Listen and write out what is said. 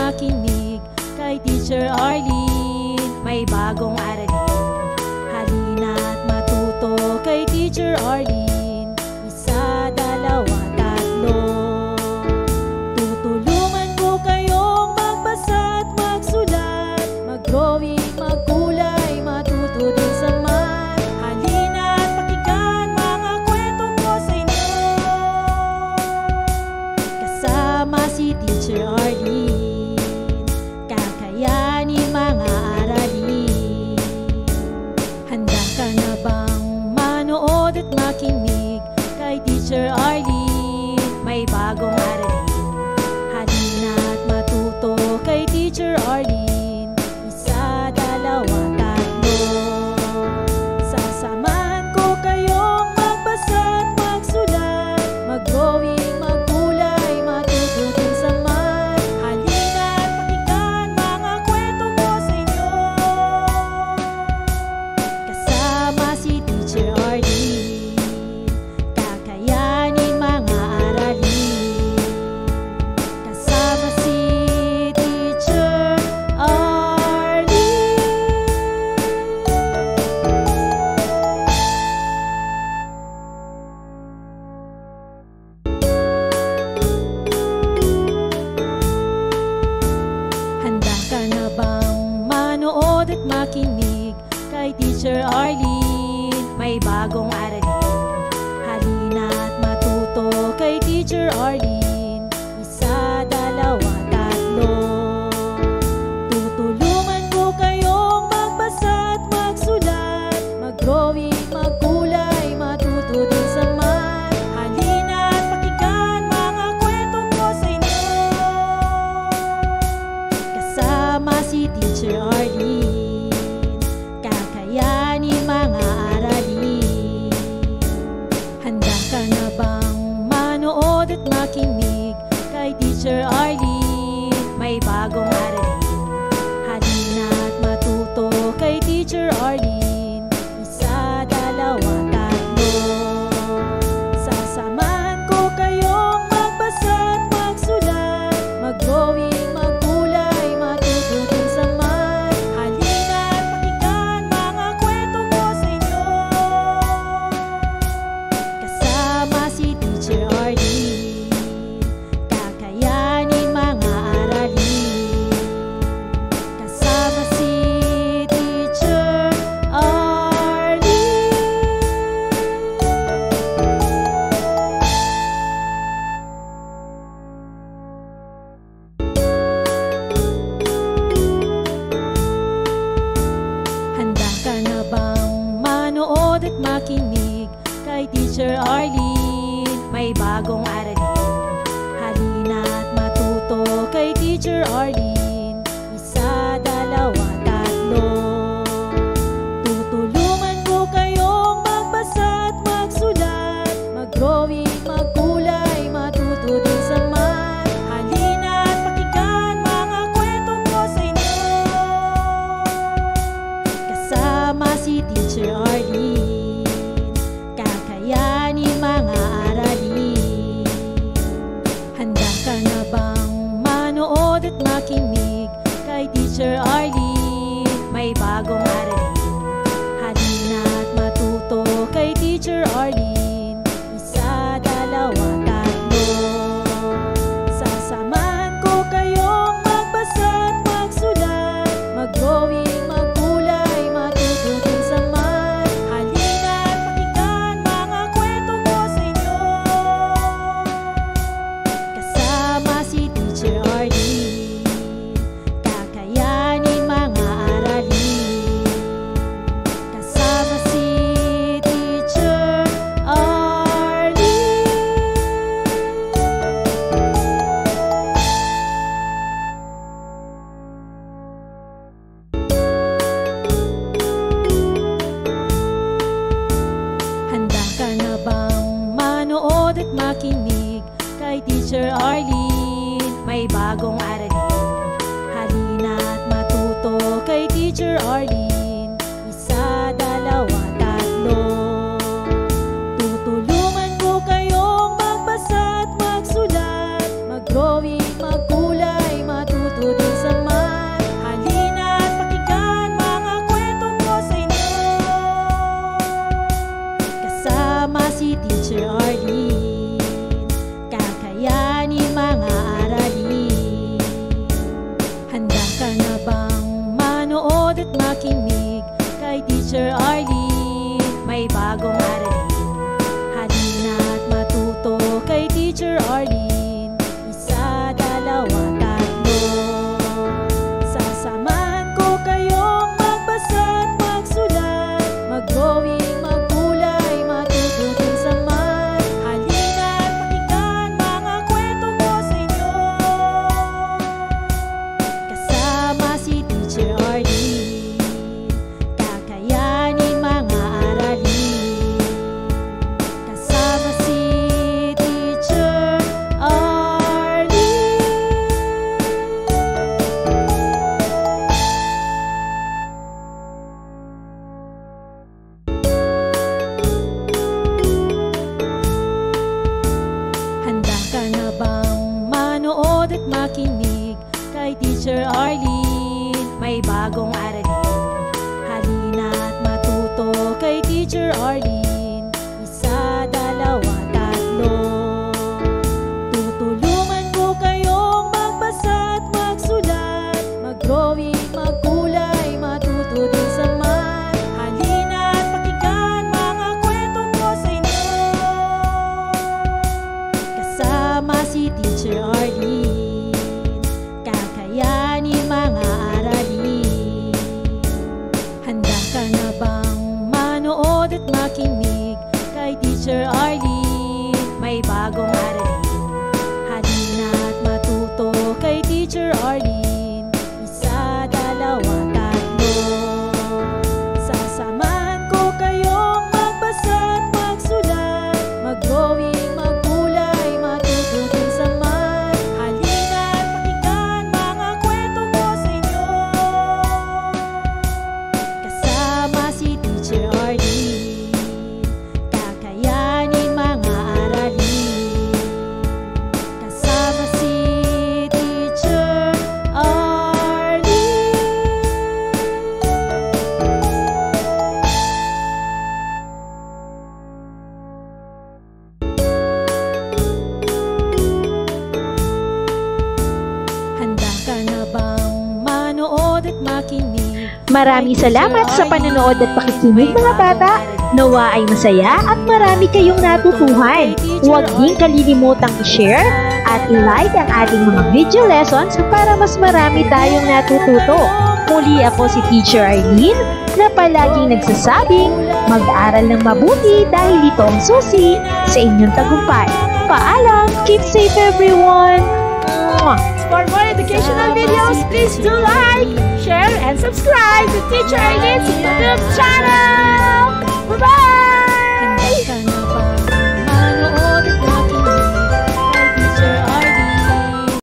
makinig kay Teacher Arlene. May bagong aralin, halina't matuto kay Teacher Arlene. Isa, dalawa, tatlo. Tutulungan ko kayong magbasa at magsulat, mag-drawing, magkulay, matuto din sa math. Halina't pakinggan mga kwento ko sa inyo, kasama si Teacher Arlene. Kakayanin mga aralin. Handa ka na bang manood at makinig kay Teacher Arlene? May bagong aralin, halina't matuto kay Teacher Arlene. Isa, dalawa, tatlo. Sasamahan ko kayong magbasa at magsulat, mag-drawing, magkulay, matuto din sa math. Halina't pakinggan mga kwento ko sa inyo, kasama si Teacher Arlene. Kakayanin mga aralin, kasama si Teacher Arlene. Handa ka na bang manood at makinig kay Teacher Arlene? May bagong aralin, halina't matuto kay Teacher Arlene. Isa, dalawa, tatlo. Tutulungan ko kayong magbasa at magsulat, mag-drawing, magkulay, matuto din sa math. Halina't pakinggan mga kwento ko sa inyo, kasama si Teacher Arlene. Kakayanin mga aralin. Handa ka na bang manood at makinig kay Teacher Arlene? May bagong aralin, halina't matuto kay Teacher Arlene. Isa, dalawa, tatlo. Sasamahan ko kayong magbasa at magsulat, mag-drawing, magkulay, matuto din sa math. Halina't pakinggan mga kwento ko sa inyo, kasama si Teacher Arlene. Kakayanin mga aralin, kasama si Teacher Arlene. Handa ka na bang manood at makinig kay Teacher Arlene? May bagong aralin, halina't matuto kay Teacher Arlene. Isa, dalawa, tatlo. Tutulungan ko kayong magbasa at magsulat, mag-drawing, magkulay, matuto din sa math. Halina't pakinggan mga kwento ko sa inyo, kasama si Teacher Arlene. Kakayanin mga aralin. Handa ka na bang manood at makinig kay Teacher Arlene? May bagong aralin, halina't matuto kay Teacher Arlene. Isa, dalawa, tatlo. Sasamahan ko kayong magbasa at magsulat, mag-drawing, magkulay, matuto din sa math. Halina't pakinggan mga kwento ko sa inyo, kasama si Teacher Arlene. Kakayanin mga aralin, kasama si Teacher Arlene. Handa ka na bang manood at makinig kay Teacher Arlene? May bagong aralin, halina't matuto kay Teacher Arlene. Isa, dalawa, tatlo. Tutulungan ko kayong magbasa at magsulat, mag-drawing, magkulay, matuto din si Teacher Arlene, kakayanin mga aralin. Handa ka na bang manood at makinig kay Teacher Arlene? May bagong aralin, halina at matuto kay Teacher Arlene. Isa, dalawa, tatlo. Sasamahan ko kayong magbasa at magsulat, mag-drawing, magkulay, matututin sa math. Halina at pakinggan mga kwento ko sa inyo. Kasama si Teacher Arlene, kakayanin mga aralin. Kasama si Teacher Arlene. Handa ka na bang manood at makinig kay Teacher Arlene? May bagong aralin, halina at matuto kay Teacher Arlene. Isa, dalawa, tatlo. Tutulungan ko kayong magbasa at magsulat, mag-drawing, magkulay, matuto din sa math. Halina at pakinggan mga kwento ko sa inyo. Kasama si Teacher Arlene, kakayanin mga aralin. Handa ka na bang manood at makinig kay Teacher Arlene? May bagong aralin, halina at matuto kay Teacher Arlene. Isa, dalawa, tatlo. Sasamahan ko kayong magbasa at magsulat, mag-drawing, magkulay, matututin sa math. Halina at pakinggan mga kwento ko sa inyo. Kasama si Teacher Arlene, kakayanin mga aralin. Kasama si Teacher Arlene. Handa ka na bang manood at makinig? Maraming salamat sa panonood at pakikinig mga bata. Nawa ay masaya at marami kayong natutuhan. Huwag din kalilimutang i-share at i-like ang ating mga video lessons para mas marami tayong natututo. Muli ako si Teacher Arlene na palaging nagsasabing mag-aral ng mabuti dahil ito ang susi sa inyong tagumpay. Paalam! Keep safe everyone! For more educational videos, please do like, share, and subscribe to Teacher Arlene's YouTube channel. Bye-bye!